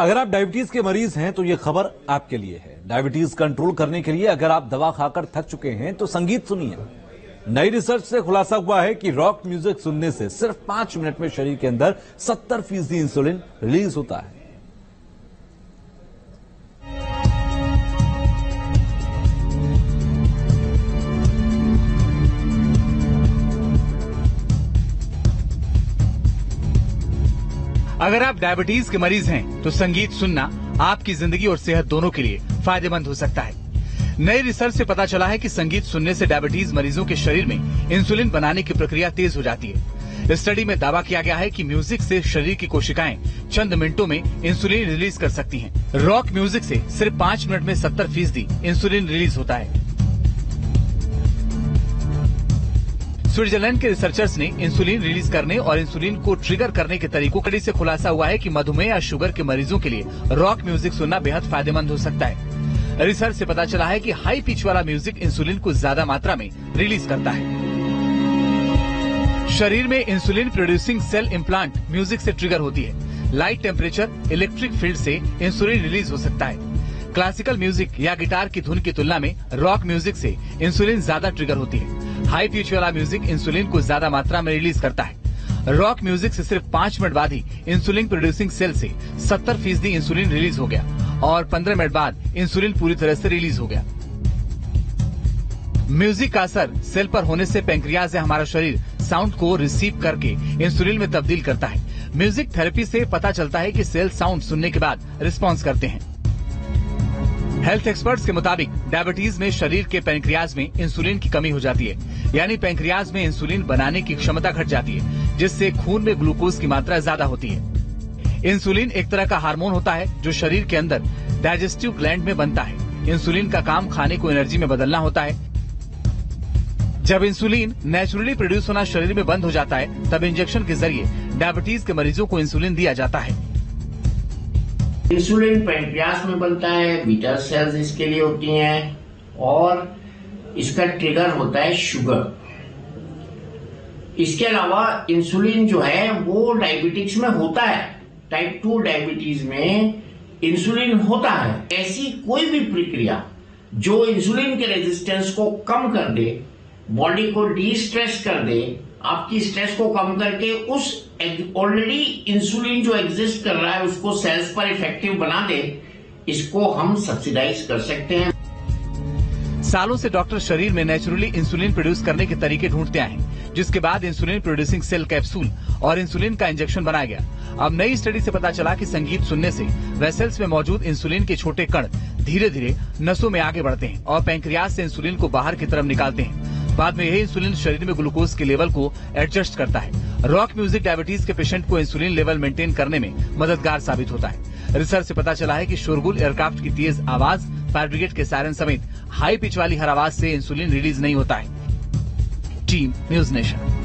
अगर आप डायबिटीज के मरीज हैं तो ये खबर आपके लिए है। डायबिटीज कंट्रोल करने के लिए अगर आप दवा खाकर थक चुके हैं तो संगीत सुनिए। नई रिसर्च से खुलासा हुआ है कि रॉक म्यूजिक सुनने से सिर्फ 5 मिनट में शरीर के अंदर 70% इंसुलिन रिलीज होता है। अगर आप डायबिटीज के मरीज हैं तो संगीत सुनना आपकी जिंदगी और सेहत दोनों के लिए फायदेमंद हो सकता है। नई रिसर्च से पता चला है कि संगीत सुनने से डायबिटीज मरीजों के शरीर में इंसुलिन बनाने की प्रक्रिया तेज हो जाती है। स्टडी में दावा किया गया है कि म्यूजिक से शरीर की कोशिकाएं चंद मिनटों में इंसुलिन रिलीज कर सकती हैं। रॉक म्यूजिक से सिर्फ 5 मिनट में 70% इंसुलिन रिलीज होता है। स्विट्जरलैंड के रिसर्चर्स ने इंसुलिन रिलीज करने और इंसुलिन को ट्रिगर करने के तरीकों से खुलासा हुआ है कि मधुमेह या शुगर के मरीजों के लिए रॉक म्यूजिक सुनना बेहद फायदेमंद हो सकता है। रिसर्च से पता चला है कि हाई पिच वाला म्यूजिक इंसुलिन को ज्यादा मात्रा में रिलीज करता है। शरीर में insulin producing cell implant music से ट्रिगर होती है। लाइट टेम्परेचर इलेक्ट्रिक फील्ड से इंसुलिन रिलीज हो सकता है। क्लासिकल म्यूजिक या गिटार की धुन की तुलना में रॉक म्यूजिक से इंसुलिन ज्यादा ट्रिगर होती है। हाई पिच वाला म्यूजिक इंसुलिन को ज्यादा मात्रा में रिलीज करता है। रॉक म्यूजिक से सिर्फ 5 मिनट बाद ही इंसुलिन प्रोड्यूसिंग सेल से 70% इंसुलिन रिलीज हो गया और 15 मिनट बाद इंसुलिन पूरी तरह से रिलीज हो गया। म्यूजिक का असर सेल पर होने से पैंक्रियाज या हमारा शरीर साउंड को रिसीव करके इंसुलिन में तब्दील करता है। म्यूजिक थेरेपी से पता चलता है कि सेल साउंड सुनने के बाद रिस्पॉन्स करते हैं। हेल्थ एक्सपर्ट्स के मुताबिक डायबिटीज में शरीर के पैंक्रियाज में इंसुलिन की कमी हो जाती है, यानी पैंक्रियाज में इंसुलिन बनाने की क्षमता घट जाती है, जिससे खून में ग्लूकोज की मात्रा ज्यादा होती है। इंसुलिन एक तरह का हार्मोन होता है जो शरीर के अंदर डाइजेस्टिव ग्लैंड में बनता है। इंसुलिन का काम खाने को एनर्जी में बदलना होता है। जब इंसुलिन नेचुरली प्रोड्यूस होना शरीर में बंद हो जाता है, तब इंजेक्शन के जरिए डायबिटीज के मरीजों को इंसुलिन दिया जाता है। इंसुलिन पैंक्रियास में बनता है, बीटा सेल्स इसके लिए होती हैं और इसका ट्रिगर होता है शुगर। इसके अलावा इंसुलिन जो है वो डायबिटिक्स में होता है। टाइप 2 डायबिटीज में इंसुलिन होता है। ऐसी कोई भी प्रक्रिया जो इंसुलिन के रेजिस्टेंस को कम कर दे, बॉडी को डी स्ट्रेस कर दे, आपकी स्ट्रेस को कम करके उस ऑलरेडी इंसुलिन जो एग्जिस्ट कर रहा है उसको सेल्स पर इफेक्टिव बना दे, इसको हम सब्सिडाइज कर सकते हैं। सालों से डॉक्टर शरीर में नेचुरली इंसुलिन प्रोड्यूस करने के तरीके ढूंढते आए हैं, जिसके बाद इंसुलिन प्रोड्यूसिंग सेल कैप्सूल और इंसुलिन का इंजेक्शन बनाया गया। अब नई स्टडी से पता चला कि संगीत सुनने से वेसल्स में मौजूद इंसुलिन के छोटे कण धीरे धीरे नसों में आगे बढ़ते हैं और पैंक्रियाज से इंसुलिन को बाहर की तरफ निकालते हैं। बाद में यही इंसुलिन शरीर में ग्लूकोज के लेवल को एडजस्ट करता है। रॉक म्यूजिक डायबिटीज के पेशेंट को इंसुलिन लेवल मेंटेन करने में मददगार साबित होता है। रिसर्च से पता चला है कि शोरगुल, एयरक्राफ्ट की तेज आवाज, फायर ब्रिगेड के सायरन समेत हाई पिच वाली हर आवाज से इंसुलिन रिलीज नहीं होता है। Team news nation.